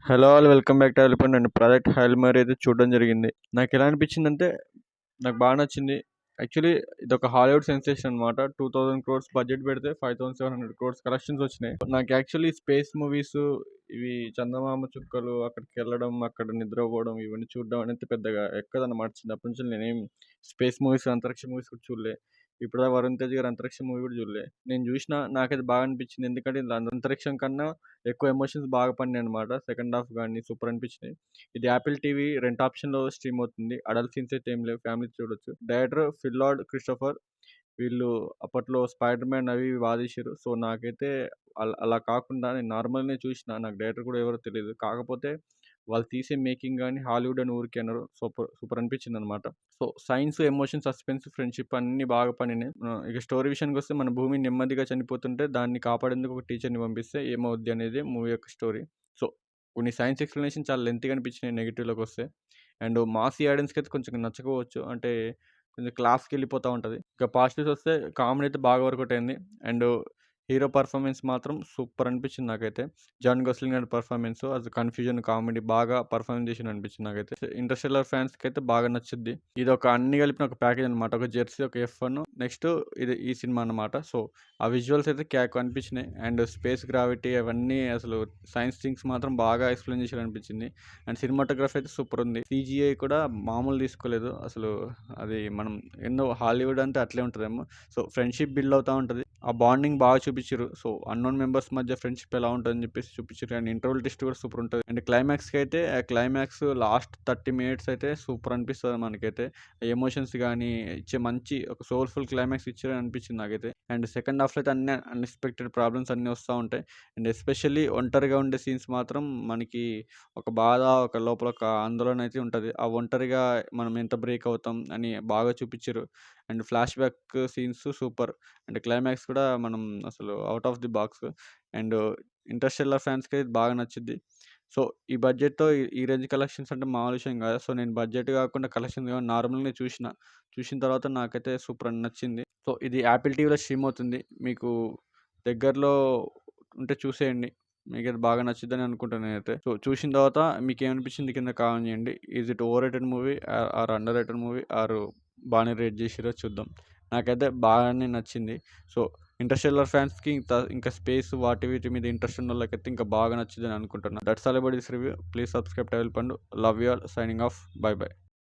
Hello all welcome back to elephant and project Hail మరి అయితే చూడడం జరిగింది. నాకు ఎలా అనిపించిందంటే నాకు బాగా నచ్చింది. యాక్చువల్లీ ఇదొక హాలీవుడ్ సెన్సేషన్ అనమాట. 2000 క్రోర్స్ బడ్జెట్ పెడితే 5700 క్రోర్స్ కలెక్షన్స్ వచ్చినాయి. నాకు యాక్చువల్లీ స్పేస్ మూవీస్ ఇవి చందమామ చుక్కలు అక్కడికి వెళ్ళడం అక్కడ నిద్రపోవడం ఇవన్నీ చూడడం అనేది పెద్దగా ఎక్కదన్నమాట. చిన్నప్పటి నుంచి నేనేం స్పేస్ మూవీస్ అంతరిక్ష మూవీస్ కూడా చూడలే. ఇప్పుడు వరుణ్ తేజ్ గారి అంతరిక్ష మూవీ కూడా చూడలే. నేను చూసిన నాకైతే బాగా అనిపించింది. ఎందుకంటే ఇలా అంతరిక్షం కన్నా ఎక్కువ ఎమోషన్స్ బాగా పడినాయి అనమాట. సెకండ్ హాఫ్ కానీ సూపర్ అనిపించినాయి. ఇది యాపిల్ టీవీ రెంట్ ఆప్షన్లో స్ట్రీమ్ అవుతుంది. అడల్ట్ సీన్స్ అయితే ఏం లేవు, ఫ్యామిలీ చూడొచ్చు. Director fill lord Christopher. వీళ్ళు అప్పట్లో స్పైడర్ మ్యాన్ అవి ఇవి వాదించారు. సో నాకైతే అలా కాకుండా నేను నార్మల్గానే చూసిన. నాకు డైరెక్టర్ కూడా ఎవరో తెలియదు. కాకపోతే వాళ్ళు తీసే మేకింగ్ కానీ హాలీవుడ్ అని ఊరికే అన్నారు. సూపర్ సూపర్ అనిపించింది అనమాట. So science, emotion, suspense, friendship అన్ని బాగా పడినాయి. ఇక స్టోరీ విషయానికి వస్తే మన భూమి నెమ్మదిగా చనిపోతుంటే దాన్ని కాపాడేందుకు ఒక టీచర్ని పంపిస్తే ఏమవుద్ది అనేది మూవీ యొక్క స్టోరీ. సో కొన్ని సైన్స్ ఎక్స్ప్లెనేషన్ చాలా లెంత్గా అనిపించినాయి నెగిటివ్లోకి వస్తే. అండ్ మాస్ ఆడియన్స్కి అయితే కొంచెం నచ్చకపోవచ్చు. అంటే కొంచెం క్లాస్కి వెళ్ళిపోతూ ఉంటుంది. ఇక పాజిటివ్స్ వస్తే కామెడీ అయితే బాగా వర్కౌట్ అయింది. అండ్ హీరో పర్ఫార్మెన్స్ మాత్రం సూపర్ అనిపించింది నాకైతే. జాన్ గోస్లింగ్ గారి పర్ఫార్మెన్స్ అది కన్ఫ్యూజన్ కామెడీ బాగా పర్ఫార్మెన్స్ చేసి అనిపించింది నాకైతే. ఇంటర్స్టెల్లార్ ఫ్యాన్స్కి అయితే బాగా నచ్చుద్ది. ఇది ఒక అన్ని కలిపిన ఒక ప్యాకేజ్ అనమాట. ఒక జెర్సీ, ఒక F1, నెక్స్ట్ ఇది ఈ సినిమా అనమాట. సో ఆ విజువల్స్ అయితే క్యాక్ అనిపించినాయి. అండ్ స్పేస్ గ్రావిటీ అవన్నీ అసలు సైన్స్ థింగ్స్ మాత్రం బాగా ఎక్స్ప్లెయిన్ చేసి అనిపించింది. అండ్ సినిమాటోగ్రఫీ అయితే సూపర్ ఉంది. CGI కూడా మామూలు తీసుకోలేదు అసలు. అది మనం ఎన్నో హాలీవుడ్ అంటే అట్లే ఉంటుందేమో. సో ఫ్రెండ్షిప్ బిల్డ్ అవుతూ ఉంటుంది. ఆ బాండింగ్ బాగా చూపించారు. సో అన్నోన్ మెంబర్స్ మధ్య ఫ్రెండ్షిప్ ఎలా ఉంటుందని చెప్పేసి చూపించారు. అండ్ ఇంటర్వల్ టెస్ట్ కూడా సూపర్ ఉంటుంది. అండ్ క్లైమాక్స్కి అయితే ఆ క్లైమాక్స్ లాస్ట్ 30 minutes అయితే సూపర్ అనిపిస్తుంది మనకైతే. ఎమోషన్స్ కానీ ఇచ్చే మంచి ఒక సోల్ఫుల్ క్లైమాక్స్ ఇచ్చారని అనిపించింది నాకైతే. అండ్ సెకండ్ హాఫ్లో అయితే అన్ని అన్ఎక్స్పెక్టెడ్ ప్రాబ్లమ్స్ అన్నీ వస్తూ ఉంటాయి. అండ్ ఎస్పెషల్లీ ఒంటరిగా ఉండే సీన్స్ మాత్రం మనకి ఒక బాధ, ఒక లోపల ఒక ఆందోళన అయితే ఉంటుంది. ఆ ఒంటరిగా మనం ఎంత బ్రేక్ అవుతాం అని బాగా చూపించారు. And flash back scenes super. And climax కూడా మనం అసలు out of the box. And Interstellar ఫ్యాన్స్కి అయితే బాగా నచ్చుద్ది. సో ఈ బడ్జెట్తో ఈ రేంజ్ కలెక్షన్స్ అంటే మామూలు విషయం కాదు. సో నేను బడ్జెట్ కాకుండా కలెక్షన్స్ కాకుండా నార్మల్గానే చూసిన తర్వాత నాకైతే సూపర్ అని నచ్చింది. సో ఇది యాపిల్ టీవీలో స్ట్రీమ్ అవుతుంది. మీకు దగ్గరలో ఉంటే చూసేయండి. మీకైతే బాగా నచ్చుద్దని అనుకుంటాను నేనైతే. సో చూసిన తర్వాత మీకు ఏమనిపించింది కింద కామెంట్ చేయండి. Is it overrated movie or underrated movie or బాగానే రేట్ చేసిరో చూద్దాం. నాకైతే బాగానే నచ్చింది. సో ఇంటర్స్టెల్లార్ ఫ్యాన్స్కి ఇంకా స్పేస్ వీటి మీద ఇంట్రెస్ట్ ఉన్న వాళ్ళకైతే ఇంకా బాగా నచ్చిందని అనుకుంటున్నాను. That's all about this review. Please subscribe to elephant. Love you all. Signing off. By by.